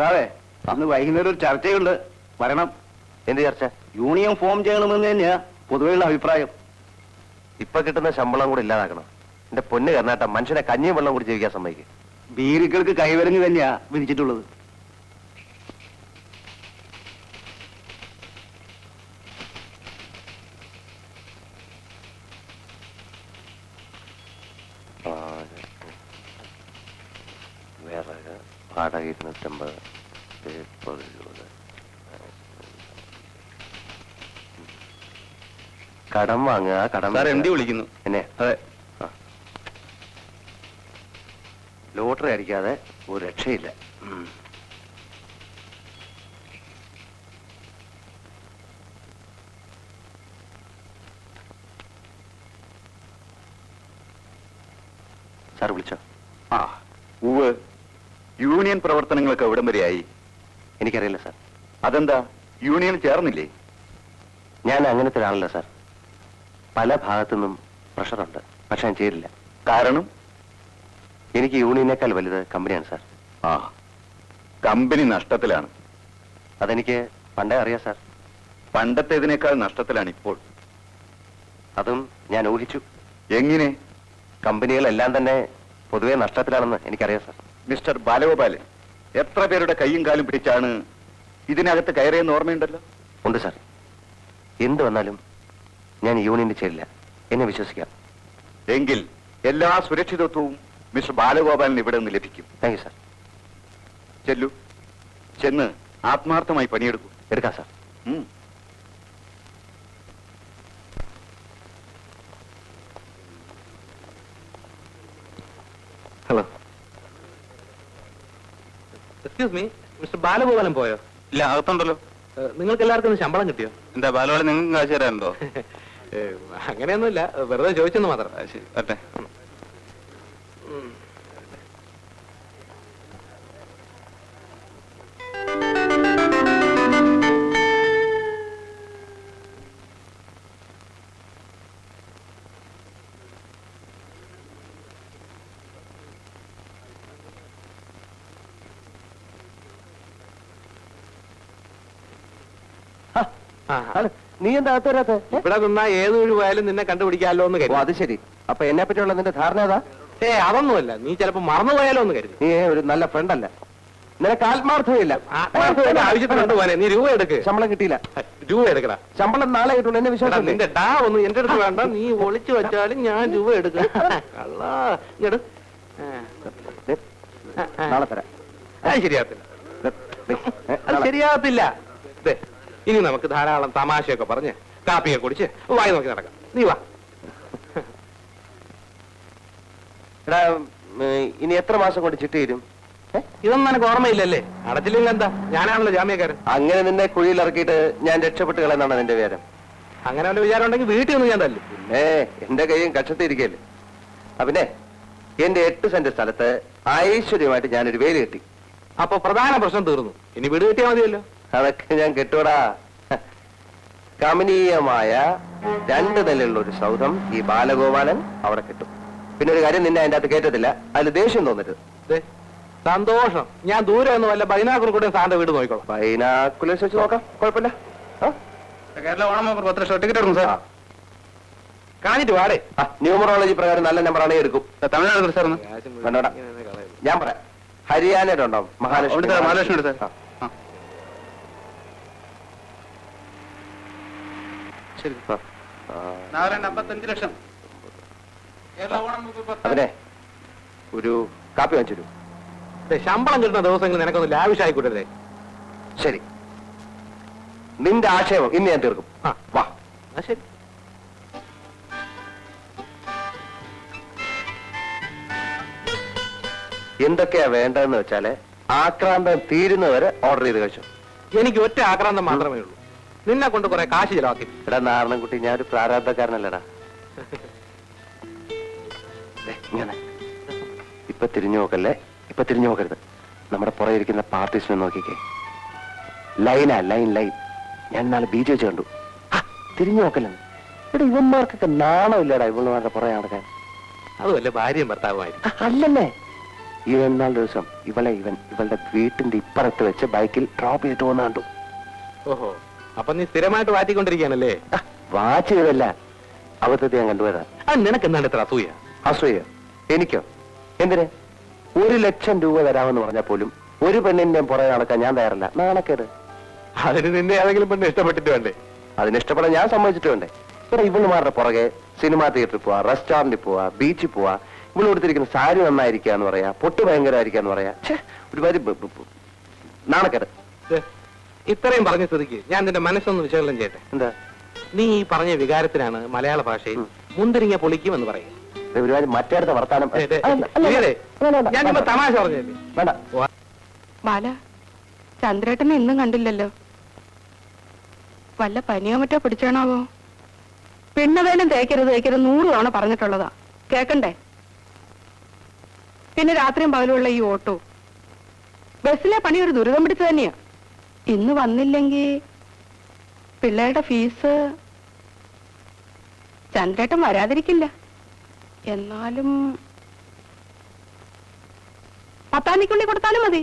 അതെ അന്ന് വൈകുന്നേരം ഒരു ചർച്ചയുണ്ട്, വരണം. എന്ത് ചർച്ച? യൂണിയൻ ഫോം ചെയ്യണമെന്ന് തന്നെയാ പൊതുവെയുള്ള അഭിപ്രായം. ഇപ്പൊ കിട്ടുന്ന ശമ്പളം കൂടി ഇല്ലാതാക്കണം. എന്റെ പൊന്ന് കർണാട്ട, മനുഷ്യനെ കഞ്ഞിയും വെള്ളം കൂടി ജീവിക്കാൻ സമ്മതിക്കും. ബീരുക്കൾക്ക് കൈവരങ്ങ് തന്നെയാ വിധിച്ചിട്ടുള്ളത്. വിറക് വാടക 250, കടം വാങ്ങുക. കടം എംഡി വിളിക്കുന്നു എന്നെ. അതെ. ലോട്ടറി അടിക്കാതെ ഒരു രക്ഷയില്ല. സാർ വിളിച്ചോ? ആ ഉവ്. യൂണിയൻ പ്രവർത്തനങ്ങളൊക്കെ എവിടം വരെയായി? എനിക്കറിയില്ല സാർ. അതെന്താ, യൂണിയൻ ചേർന്നില്ലേ? ഞാൻ അങ്ങനത്തെ ഒരാളല്ല സാർ. പല ഭാഗത്തുനിന്നും പ്രഷറുണ്ട്, പക്ഷെ ഞാൻ ചേരില്ല. കാരണം? എനിക്ക് യൂണിയനേക്കാൾ വലുത് കമ്പനിയാണ് സാർ. ആ, കമ്പനി നഷ്ടത്തിലാണ്. അതെനിക്ക് പണ്ടേ അറിയാം സാർ. പണ്ടത്തേതിനേക്കാൾ നഷ്ടത്തിലാണ് ഇപ്പോൾ. അതും ഞാൻ ഊഹിച്ചു. എങ്ങനെ? കമ്പനികളെല്ലാം തന്നെ പൊതുവെ നഷ്ടത്തിലാണെന്ന് എനിക്കറിയാം സാർ. മിസ്റ്റർ ബാലഗോപാലൻ, എത്ര പേരുടെ കൈയും കാലും പിടിച്ചാണ് ഇതിനകത്ത് കയറിയെന്ന് ഓർമ്മയുണ്ടല്ലോ? ഉണ്ട് സാർ. എന്ത് വന്നാലും ഞാൻ യൂണിയനിൽ ചേരില്ല, എന്നെ വിശ്വസിക്കാം. എങ്കിൽ എല്ലാ സുരക്ഷിതത്വവും മിസ്റ്റർ ബാലഗോപാലിന് ഇവിടെ നിന്ന് ലഭിക്കും. Thank you sir. ചെല്ലു, ചെന്ന് ആത്മാർത്ഥമായി പണിയെടുക്കൂ. എടുക്കാം sir. Hello. Excuse me, mister Balagopalan പോയോ? ഇല്ല, അകത്തുണ്ടല്ലോ. നിങ്ങൾക്ക് എല്ലാവർക്കും ശമ്പളം കിട്ടിയോ? എന്താ ബാലഗോപാലൻ, നിങ്ങൾക്ക് കാശ് തരാനുണ്ടോ? അങ്ങനെയൊന്നുമില്ല, വെറുതെ ചോദിച്ചെന്ന് മാത്രം. വരട്ടെ. നീ എന്താ അകത്ത് വരാത്തെ? ഇവിടെ നിന്നാ ഏത് വഴി പോയാലും നിന്നെ കണ്ടുപിടിക്കാമല്ലോ എന്ന് ഓ, കരുതി. അത് ശരി. അപ്പൊ എന്നെ പറ്റിയുള്ള നിന്റെ ധാരണ ഏതാ? അതൊന്നുമല്ല, നീ ചിലപ്പോ മറന്നുപോയാലോ എന്ന് കരുതി. നീ ഒരു നല്ല ഫ്രണ്ടല്ല. നിനക്ക് ആത്മാർത്ഥമില്ല. ആത്മാർത്ഥമായിട്ട് ആവശ്യത്തിനുണ്ട് പോനെ. നീ രൂപ എടുക്ക്. ശമ്പളം കിട്ടിയില്ല. രൂപ എടുക്കടാ. ശമ്പളം നാളെ കിട്ടുള്ളൂ, എന്നെ വിശ്വാസം. നിന്റെ ഡാ ഒന്നും എന്റെ അടുത്ത് വേണ്ട. നീ ഒളിച്ചു വെച്ചാലും ഞാൻ രൂപ എടുക്കും. കള്ളാ, ഇങ്ങട്. നാളെ തരാം. അത് ശരിയാകത്തില്ല, അത് ശരിയാകത്തില്ല. ഇനി നമുക്ക് ധാരാളം തമാശയൊക്കെ പറഞ്ഞ് കാപ്പിയൊക്കെ കുടിച്ച് വായി നോക്കി നടക്കാം. നീ വാ. എടാ, ഇനി എത്ര മാസം കൊണ്ട് ചിട്ടി തരും? ഇതൊന്നും എനിക്ക് ഓർമ്മയില്ലല്ലേ? അടച്ചില്ലെങ്കിൽ എന്താ, ഞാനാണല്ലോ ജാമ്യക്കാരൻ. അങ്ങനെ നിന്നെ കുഴിയിൽ ഇറക്കിയിട്ട് ഞാൻ രക്ഷപ്പെട്ട് കളയെന്നാണ് നിന്റെ വിചാരം? അങ്ങനെ വല്ല വിചാരം ഉണ്ടെങ്കിൽ വീട്ടിൽ നിന്ന് ഞാൻ തല്ലും. പിന്നെ എന്റെ കൈയും കക്ഷത്തിരിക്കല്ലേ. പിന്നെ എന്റെ 8 സെന്റ് സ്ഥലത്ത് ഐശ്വര്യമായിട്ട് ഞാനൊരു വേലി കെട്ടി. അപ്പൊ പ്രധാന പ്രശ്നം തീർന്നു. ഇനി വീട് കിട്ടിയാൽ മതിയല്ലോ. അതൊക്കെ ഞാൻ കെട്ടൂടാ. കമനീയമായ 2 നിലയുള്ള ഒരു സൗധം ഈ ബാലഗോപാലൻ അവിടെ കിട്ടും. പിന്നെ ഒരു കാര്യം, നിന്നെ അതിന്റെ അകത്ത് കയറ്റത്തില്ല. അതിൽ ദേഷ്യം തോന്നരുത്. സന്തോഷം. ഞാൻ ദൂരെ ഒന്നും വല്ല ബൈനാക്കുർ കൂടെ സാറിന്റെ വീട് നോക്കിക്കോളാം. ബൈനാക്കുലേഴ്സ് വെച്ച് നോക്കാം, കുഴപ്പമില്ല. കേരള ഓണം 10 ലക്ഷം ടിക്കറ്റ് എടുക്കും സാർ. കാണിട്ട് വാടേ. ന്യൂമറോളജി പ്രകാരം നല്ല നമ്പറാണ് എടുക്കും. തമിഴ്നാട് സാർ. വേണ്ടോടാ, ഞാൻ പറയാം. ഹരിയാനയുടെ ഉണ്ടോ? മഹാലക്ഷ്മി. മഹാലക്ഷ്മി സാർ. ശരി. 55 ലക്ഷം. അതിനെ ഒരു കാപ്പി വാങ്ങിച്ചു. ശമ്പളം കിട്ടുന്ന ദിവസങ്ങളിൽ നിനക്കൊന്ന് ലാവിഷായിക്കൂട്ടല്ലേ? ശരി, നിന്റെ ആക്ഷേപം ഇന്ന് ഞാൻ തീർക്കും. വാ. ശരി. എന്തൊക്കെയാ വേണ്ടതെന്ന് വെച്ചാല് ആക്രാന്തം തീരുന്നവരെ ഓർഡർ ചെയ്ത് കഴിച്ചു. എനിക്ക് ഒറ്റ ആക്രാന്തം മാത്രമേ ഉള്ളൂ. നിന്നെ കൊണ്ട് കുറെ കാശ് ചിലവാക്കി. എടാ നാരണൻകുട്ടി, ഞാനൊരു പ്രാരാബ്ധക്കാരനല്ലടാ. ഇപ്പൊ തിരിഞ്ഞു നോക്കല്ലേ, ഇപ്പൊ തിരിഞ്ഞു നോക്കരുത്. നമ്മുടെ പുറകെ ഇരിക്കുന്ന പാർട്ടീസിനെ നോക്കിക്കേ. ലൈനാ, ലൈൻ ലൈൻ. ഞാൻ നാളെ ബീച്ച് വെച്ച് കണ്ടു. തിരിഞ്ഞു നോക്കല്ലെന്ന്. ഇവിടെ ഇവന്മാർക്കൊക്കെ നാണമില്ലടാ ഇവന്മാരുടെ പുറകെ നടക്കാൻ. അതുമല്ല ഭാര്യയും ഭർത്താവുമായിരിക്കും. അല്ലല്ലേ, ഇവൻ നാല് ദിവസം ഇവളെ ഇവൻ ഇവളുടെ വീട്ടിന്റെ ഇപ്പുറത്ത് വെച്ച് ബൈക്കിൽ ഡ്രോപ്പ് ചെയ്തിട്ട് പോകുന്ന കണ്ടു. ഓഹോ, അപ്പൊ നീ സ്ഥിരമായിട്ട് വാറ്റിക്കൊണ്ടിരിക്കുകയാണല്ലേ? വാച്ച് ചെയ്തല്ല, അബദ്ധത്തെ ഞാൻ കണ്ടുപോയതാ. അത് നിനക്ക് എന്താണ് ഇത്ര അസൂയ? അസൂയ എനിക്കോ? എന്തിന്? 1,00,000 രൂപ തരാമെന്ന് പറഞ്ഞാൽ പോലും ഒരു പെണ്ണിന്റെ പുറകെ നടക്കാൻ ഞാൻ തയ്യാറല്ല. നാണക്കേട്. അതിന് നിന്നെ ഏതെങ്കിലും പെണ്ണ് ഇഷ്ടപ്പെട്ടിട്ട് വേണ്ടേ? അതിനിഷ്ടപ്പെടാൻ ഞാൻ സമ്മതിച്ചിട്ട് വേണ്ടേ? ഇവിടെ ഇവളുമാരുടെ പുറകെ സിനിമാ തിയേറ്ററിൽ പോവാ, റെസ്റ്റോറന്റിൽ പോവാ, ബീച്ചിൽ പോവാ, ഇവള് കൊടുത്തിരിക്കുന്ന സാരി നന്നായിരിക്കാന്ന് പറയാ, പൊട്ട് ഭയങ്കരമായിരിക്കാന്ന് പറയാ. ഒരുപാട് നാണക്കേട്. ദേ, ഇത്രയും പറഞ്ഞ സ്ഥിതിക്ക് ഞാൻ നിന്റെ മനസ്സൊന്ന് വിശകലനം ചെയ്യട്ടെ. എന്താ? നീ ഈ പറഞ്ഞ വികാരത്തിനാണ് മലയാള ഭാഷയിൽ മുന്തിരിങ്ങ പൊളിക്കും എന്ന് പറയും. ഒരുപാട് മറ്റേടത്തെ വർത്താനം. ഞാനിപ്പോ തമാശ പറഞ്ഞല്ലേ. വേണ്ട. ബാല, ചന്ദ്രേട്ടനെ ഇന്നും കണ്ടില്ലല്ലോ. വല്ല പനിയോ മറ്റോ പിടിച്ചാണാവോ? പിണ്ണവേലും തേക്കരുത് 100 തവണ പറഞ്ഞിട്ടുള്ളതാ, കേക്കണ്ടേ? പിന്നെ രാത്രിയും പകലുള്ള ഈ ഓട്ടോ, ബസ്സിലെ പണി ഒരു ദുരിതം പിടിച്ചു തന്നെയാ. ഇന്ന് വന്നില്ലെങ്കിൽ പിള്ളേരുടെ ഫീസ് ചന്ദ്രേട്ടൻ വരാതിരിക്കില്ല. എന്നാലും 10 കൊടുത്താലും മതി.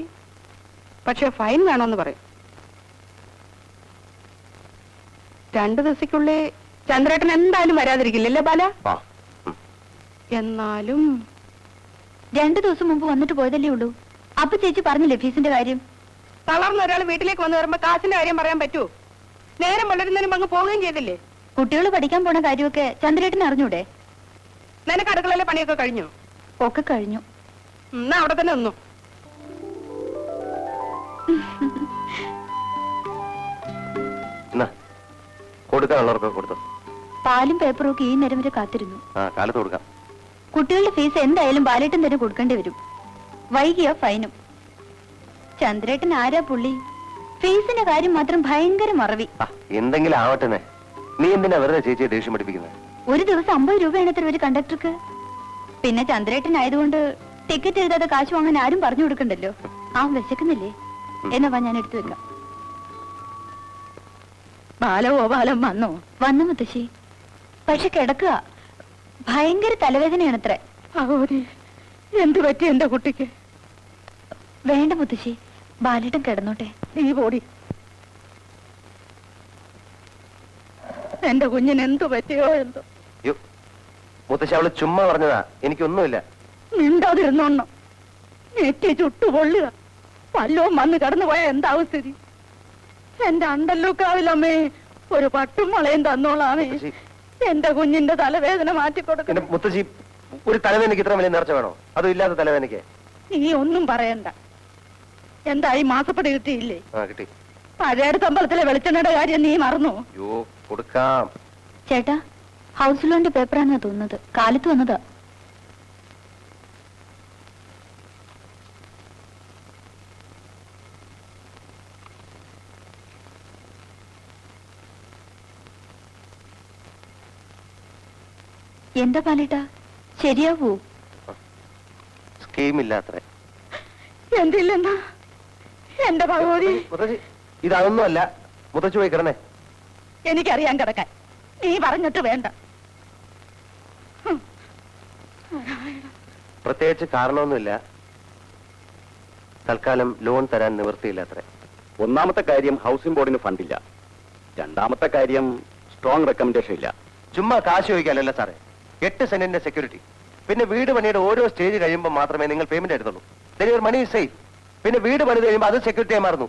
പക്ഷെ ഫൈൻ വേണമെന്ന് പറയും. 2 ദിവസക്കുള്ളിൽ ചന്ദ്രേട്ടൻ എന്തായാലും വരാതിരിക്കില്ലല്ലേ ബാല? എന്നാലും 2 ദിവസം മുമ്പ് വന്നിട്ട് പോയതല്ലേ ഉള്ളൂ. അപ്പൊ ചേച്ചി പറഞ്ഞില്ലേ ഫീസിന്റെ കാര്യം? തളർന്ന ഒരാൾ വീട്ടിലേക്ക് വന്നു വരുമ്പോ കാശിന്റെ കാര്യം പറയാൻ പറ്റുമോ? നേരം വളരുന്നതിനും അങ്ങ് പോവുകയും ചെയ്തില്ലേ? കുട്ടികൾ പഠിക്കാൻ പോണ കാര്യമൊക്കെ ചന്ദ്രേട്ടൻ അറിഞ്ഞൂടെ? നിനക്ക് അടുക്കളയിലെ പണിയൊക്കെ കഴിഞ്ഞോ? ഒക്കെ കഴിഞ്ഞു. എന്നാ അവിടെ തന്നെ നിന്നു. കൊടുക്കാനുള്ളവർക്കൊക്കെ കൊടുത്തു. പാലും പേപ്പറും ഒക്കെ ഈ നേരം വരെ കാത്തിരുന്നു. കാലത്ത് കൊടുക്കാം. കുട്ടികളുടെ ഫീസ് എന്തായാലും ബാലേട്ടൻ തന്നെ കൊടുക്കേണ്ടി വരും. വൈകിയോ ഫൈനും. ചന്ദ്രേട്ടൻ ആരാ പുള്ളി? ഫീസിന്റെ കാര്യം മാത്രം ഭയങ്കര മറവി. എന്തെങ്കിലും ആവട്ടെ. നീ എന്തിനാ വെറുതെ ചേച്ചിയെ ദേഷ്യം പഠിപ്പിക്കുന്നത്? ഒരു ദിവസം 50 രൂപയാണ് എത്ര ഒരു കണ്ടക്ടർക്ക്. പിന്നെ ചന്ദ്രേട്ടൻ ആയതുകൊണ്ട് ടിക്കറ്റ് എഴുതാതെ കാശ് വാങ്ങാൻ ആരും പറഞ്ഞു കൊടുക്കണ്ടല്ലോ. വിശക്കുന്നില്ലേ? എന്നാ ഞാൻ എടുത്തു വെക്കാം. ബാലഗോപാലം വന്നോ? വന്നു മുത്തശ്ശി. പക്ഷെ കിടക്കുക. ഭയങ്കര തലവേദനയാണത്രേ. എന്തു പറ്റി എന്റെ കുട്ടിക്ക്? വേണ്ട മുത്തശ്ശി, ബാലേട്ടൻ കിടന്നോട്ടെ. നീ പോടി. എന്റെ കുഞ്ഞിന് എന്തു പറ്റിയോ എന്തോ. മുത്തശ്ശി അവള് ചുമ്മാ പറഞ്ഞതാ, എനിക്കൊന്നുമില്ല. മിണ്ടാതിരുന്നോണം. നെറ്റി ചുട്ടു പൊള്ളുക. വല്ലവും വന്ന് കടന്നു പോയാ എന്താവും സ്ഥിതി? എന്റെ അണ്ടല്ലൂക്കാവിലമ്മേ ഒരു പട്ടും മുളയും തന്നോളാമേ. എന്റെ കുഞ്ഞിന്റെ തലവേദന മാറ്റിക്കൊടുക്കണം. മുത്തശ്ശി, ഒരു തലവേദനയ്ക്ക് ഇത്ര വലിയ നേർച്ച വേണോ? അതും ഇല്ലാത്ത തലവേദനയ്ക്ക്? നീ ഒന്നും പറയണ്ട. എന്തായി മാസപ്പടി കിട്ടിയില്ലേ? കിട്ടി. പഴയടുത്ത അമ്പലത്തിലെ വെളിച്ചെണ്ണയുടെ കാര്യം നീ മറന്നു? കൊടുക്കാം. ചേട്ടാ, ഹൗസ് ലോണിന്റെ പേപ്പറാണെന്നാ തോന്നുന്നത്. കാലത്ത് വന്നതാ. എന്താ പാലേട്ടാ, ശരിയാവൂ? സ്കീമില്ലാത്ര. എന്തില്ലെന്നാ എന്റെ ഭഗവതി? ഇതൊന്നുമല്ല. മുത്തച്ഛ പോയി കിടന്നേ. എനിക്കറിയാൻ കിടക്കാൻ. നീ പറഞ്ഞിട്ട് വേണ്ട. പ്രത്യേകിച്ച് കാരണമൊന്നുമില്ല. തൽക്കാലം ലോൺ തരാൻ നിവൃത്തിയില്ലാത്ര. ഒന്നാമത്തെ കാര്യം ഹൗസിംഗ് ബോർഡിന് ഫണ്ടില്ല. രണ്ടാമത്തെ കാര്യം സ്ട്രോങ് റെക്കമെൻഡേഷൻ ഇല്ല. ചുമ്മാ കാശ് ചോദിക്കാനല്ല സാറേ. 8 സെന്റിന്റെ സെക്യൂരിറ്റി. പിന്നെ വീട് പണിയുടെ ഓരോ സ്റ്റേജ് കഴിയുമ്പോൾ മാത്രമേ നിങ്ങൾ പേയ്മെന്റ് എടുത്തുള്ളൂ. മണി സേഫ്. പിന്നെ വീട് പണിത് കഴിയുമ്പോൾ അത് സെക്യൂരിറ്റിയായി മാറുന്നു.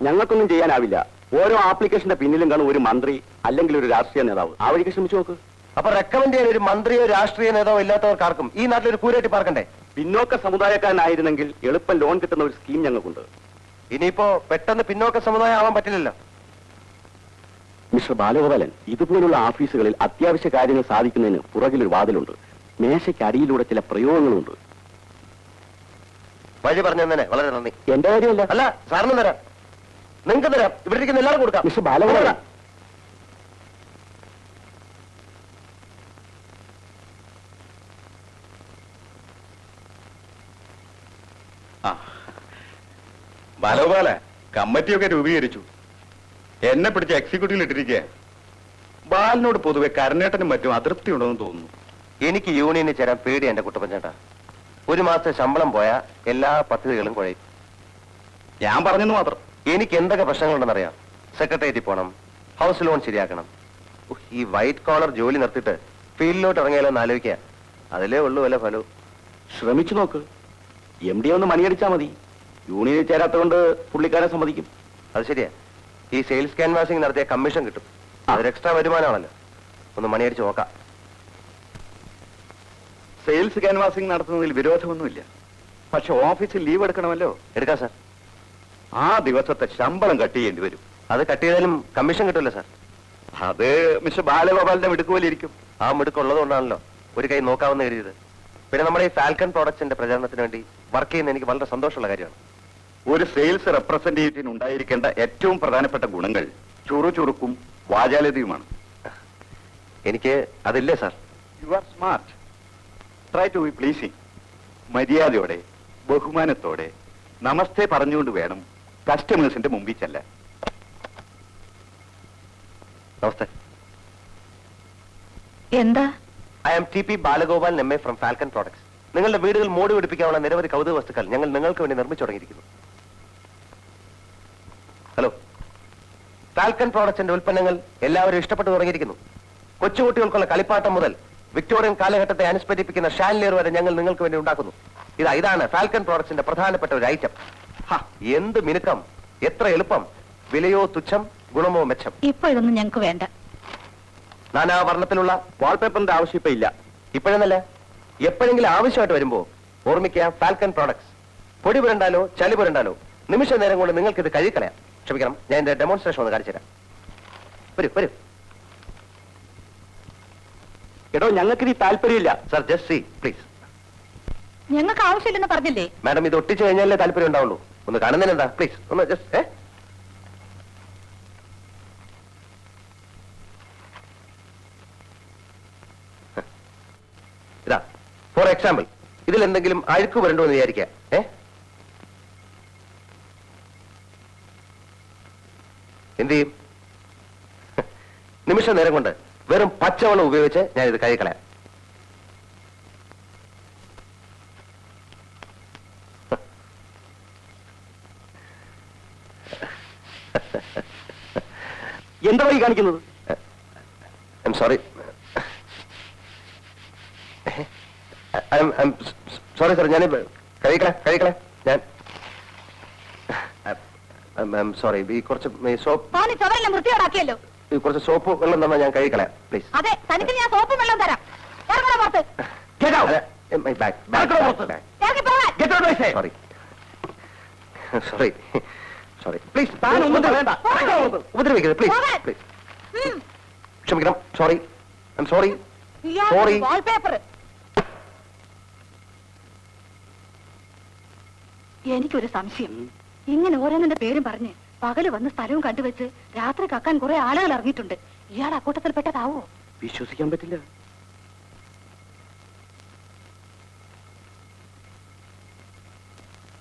ഞങ്ങൾക്കൊന്നും ചെയ്യാനാവില്ല. ഓരോ ആപ്ലിക്കേഷന്റെ പിന്നിലും കാണും ഒരു മന്ത്രി അല്ലെങ്കിൽ ഒരു രാഷ്ട്രീയ നേതാവ്. ആ വഴിക്ക് ശ്രമിച്ചു നോക്ക്. അപ്പൊ റെക്കമെൻഡ് ചെയ്യാൻ ഒരു മന്ത്രിയോ രാഷ്ട്രീയ നേതാവോ ഇല്ലാത്തവർക്കാർക്കും ഈ നാട്ടിൽ ഒരു കൂരേറ്റി പാർക്കണ്ടേ? പിന്നോക്ക സമുദായക്കാരനായിരുന്നെങ്കിൽ എളുപ്പം ലോൺ കിട്ടുന്ന ഒരു സ്കീം ഞങ്ങൾക്കുണ്ട്. ഇനിയിപ്പോ പെട്ടെന്ന് പിന്നോക്ക സമുദായം ആവാൻ പറ്റില്ലല്ലോ. മിസ്റ്റർ ബാലഗോപാലൻ, ഇതുപോലുള്ള ഓഫീസുകളിൽ അത്യാവശ്യ കാര്യങ്ങൾ സാധിക്കുന്നതിന് പുറകിലൊരു വാതിലുണ്ട്. മേശയ്ക്ക് അടിയിലൂടെ ചില പ്രയോഗങ്ങളുണ്ട്. വഴി പറഞ്ഞു തന്നെ വളരെ നന്ദി. എന്റെ കാര്യമല്ല. അല്ല, സാറിന് തരാം, നിങ്ങൾക്ക് തരാം, ഇവിടെ ഇരിക്കുന്ന എല്ലാവരും കൊടുക്കാം. മിസ്റ്റർ ബാലഗോപാലൻ, ബാലഗോപാല, കമ്മിറ്റിയൊക്കെ രൂപീകരിച്ചു. എന്നെ പിടിച്ച് എക്സിക്യൂട്ടീവിൽ ഇട്ടിരിക്കുക. ബാലിനോട് പൊതുവെ കരനേട്ടനും മറ്റും അതൃപ്തി ഉണ്ടെന്ന് തോന്നുന്നു. എനിക്ക് യൂണിയനിൽ ചേരാൻ പേടി എന്റെ കുട്ടപ്പൻ ചേട്ടാ. 1 മാസത്തെ ശമ്പളം പോയാ എല്ലാ പദ്ധതികളും കുഴയും. ഞാൻ പറഞ്ഞെന്ന് മാത്രം. എനിക്ക് എന്തൊക്കെ പ്രശ്നങ്ങളുണ്ടെന്നറിയാം. സെക്രട്ടേറിയറ്റിൽ പോകണം, ഹൗസ് ലോൺ ശരിയാക്കണം. ഈ വൈറ്റ് കോളർ ജോലി നിർത്തിയിട്ട് ഫീൽഡിലോട്ട് ഇറങ്ങിയാലോ എന്ന് ആലോചിക്കുക. അതിലേ ഉള്ളൂ വല്ല ഫലവും. ശ്രമിച്ചു നോക്ക്. MD ഒന്ന് മണിയടിച്ചാ മതി. യൂണിയനിൽ ചേരാത്തതുകൊണ്ട് പുള്ളിക്കാരെ സമ്മതിക്കും. അത് ശരിയാ. ഈ സെയിൽസ് ക്യാൻവാസിംഗ് നടത്തിയ കമ്മീഷൻ കിട്ടും. അതൊരു എക്സ്ട്രാ വരുമാനമാണല്ലോ. ഒന്ന് മണിയടിച്ച് നോക്കാം. സെയിൽസ് ക്യാൻവാസിംഗ് നടത്തുന്നതിൽ വിരോധമൊന്നുമില്ല. പക്ഷെ ഓഫീസിൽ ലീവ് എടുക്കണമല്ലോ. എടുക്കാം സാർ. ആ ദിവസത്തെ ശമ്പളം കട്ട് ചെയ്യേണ്ടി വരും. അത് കട്ട് ചെയ്താലും കമ്മീഷൻ കിട്ടുമല്ലോ സാർ. അത് മിസ്റ്റർ ബാലഗോപാലിന്റെ മിടുക്കുപോലിരിക്കും. ആ മിടുക്കുള്ളതുകൊണ്ടാണല്ലോ ഒരു കൈ നോക്കാമെന്ന് കരുതിയത്. പിന്നെ നമ്മുടെ ഈ ഫാൽക്കൺ പ്രോഡക്ട്സിന്റെ പ്രചാരണത്തിന് വേണ്ടി വർക്ക് ചെയ്യുന്ന എനിക്ക് വളരെ സന്തോഷമുള്ള കാര്യമാണ്. ഒരു സെയിൽസ് റെപ്രസെന്റേറ്റീവിന് ഉണ്ടായിരിക്കേണ്ട ഏറ്റവും പ്രധാനപ്പെട്ട ഗുണങ്ങൾ ചുറുചുറുക്കും വാചാലതയുമാണ്. എനിക്ക് അതില്ലേ sir? You are smart. Try to be pleasing. മര്യാദയോടെ ബഹുമാനത്തോടെ നമസ്തേ പറഞ്ഞുകൊണ്ട് വേണം കസ്റ്റമേഴ്സിന്റെ മുമ്പിൽ ചെല്ലാൻ. നമസ്തേ. എന്താ? I am TP Balagopal MA from Falcon products. നിങ്ങളുടെ വീടുകൾ മോടി പിടിപ്പിക്കാനുള്ള നിരവധി കൗതുക വസ്തുക്കൾ ഞങ്ങൾ നിങ്ങൾക്ക് വേണ്ടി നിർമ്മിച്ചു തുടങ്ങിയിരിക്കുന്നു. ഹലോ. ഫാൽക്കൺ പ്രോഡക്ട്സിന്റെ ഉൽപ്പന്നങ്ങൾ എല്ലാവരും ഇഷ്ടപ്പെട്ടു തുടങ്ങിയിരിക്കുന്നു. കൊച്ചുകുട്ടികൾക്കുള്ള കളിപ്പാട്ടം മുതൽ വിക്ടോറിയൻ കാലഘട്ടത്തെ അനുസ്മരിപ്പിക്കുന്ന ഷാൻലിയർ വരെ ഞങ്ങൾ നിങ്ങൾക്ക് വേണ്ടി ഉണ്ടാക്കുന്നു. ഇതാണ് ഫാൽക്കൺ പ്രോഡക്ട്സിന്റെ പ്രധാനപ്പെട്ട ഒരു ഐറ്റം. എന്ത് മിനുക്കം, എത്ര എളുപ്പം, വിലയോ തുച്ഛം, ഗുണമോ മെച്ചം. ഇപ്പൊ ഇതൊന്നും ഞങ്ങക്ക് വേണ്ട. നാനാവർണ്ണത്തിലുള്ള വാൾപേപ്പറിന്റെ ആവശ്യം ഇപ്പൊ ഇല്ല. ഇപ്പോഴെന്നല്ല, എപ്പോഴെങ്കിലും ആവശ്യമായിട്ട് വരുമ്പോ ഓർമ്മിക്കുക ഫാൽക്കൺ പ്രോഡക്ട്സ്. പൊടി പുരണ്ടാലോ ചളി പുരണ്ടാലോ നിമിഷ നേരം കൊണ്ട് നിങ്ങൾക്ക് ഇത് കഴുകിക്കളയാം. ക്ഷമിക്കണം, ഞാൻ എന്റെ ഡെമോൺസ്ട്രേഷൻ ഒന്ന് കാണിച്ചു തരാം. വരൂ വരൂ. എടോ, ഞങ്ങൾക്ക് ഈ താല്പര്യമില്ല. Sir, just see please. ഞങ്ങൾക്ക് ആവശ്യമില്ലെന്ന് പറഞ്ഞില്ലേ? മാഡം, ഇത് ഒട്ടിച്ചു കഴിഞ്ഞാലേ താല്പര്യം ഉണ്ടാവുള്ളൂ. ഒന്ന് കാണുന്നതിന് എന്താ? പ്ലീസ് ഒന്ന് ജസ്റ്റ്. ഇതാ ഫോർ എക്സാമ്പിൾ, ഇതിൽ എന്തെങ്കിലും അഴുക്ക് വരണ്ടോ എന്ന് വിചാരിക്കാം. എന്ത് ചെയ്യും? നിമിഷ നേരം കൊണ്ട് വെറും പച്ചവെള്ളം ഉപയോഗിച്ച് ഞാൻ ഇത് കഴുകിക്കളയാം. എന്താ ഈ കാണിക്കുന്നത്? I'm sorry. I'm sorry sir. ഞാൻ കഴിക്കളെ ഞാൻ I'm sorry. ഈ കുറച്ച് സോപ്പ് വൃത്തിയോടാക്കിയല്ലോ. കുറച്ച് സോപ്പ് വെള്ളം തന്നാൽ ഞാൻ കഴിക്കളയാം പ്ലീസ്. അതെ, തനിക്ക് ഞാൻ സോപ്പും വെള്ളം തരാം. ഇറങ്ങണോ പുറത്ത്? ഇറങ്ങി പോകാൻ. Sorry please. ഉപദ്രവിക്കരുത് പ്ലീസ് പ്ലീസ്. ക്ഷമിക്കണം. സോറി. സോറി. വാൾപേപ്പർ. എനിക്കൊരു സംശയം. ഇങ്ങനെ ഓരോന്നിന്റെ പേരും പറഞ്ഞ് പകല് വന്ന് സ്ഥലവും കണ്ടുവെച്ച് രാത്രി കക്കാൻ കുറെ ആളുകൾ ഇറങ്ങിയിട്ടുണ്ട്. ഇയാൾ അക്കൂട്ടത്തിൽപ്പെട്ടതാവോ? വിശ്വസിക്കാൻ പറ്റില്ല.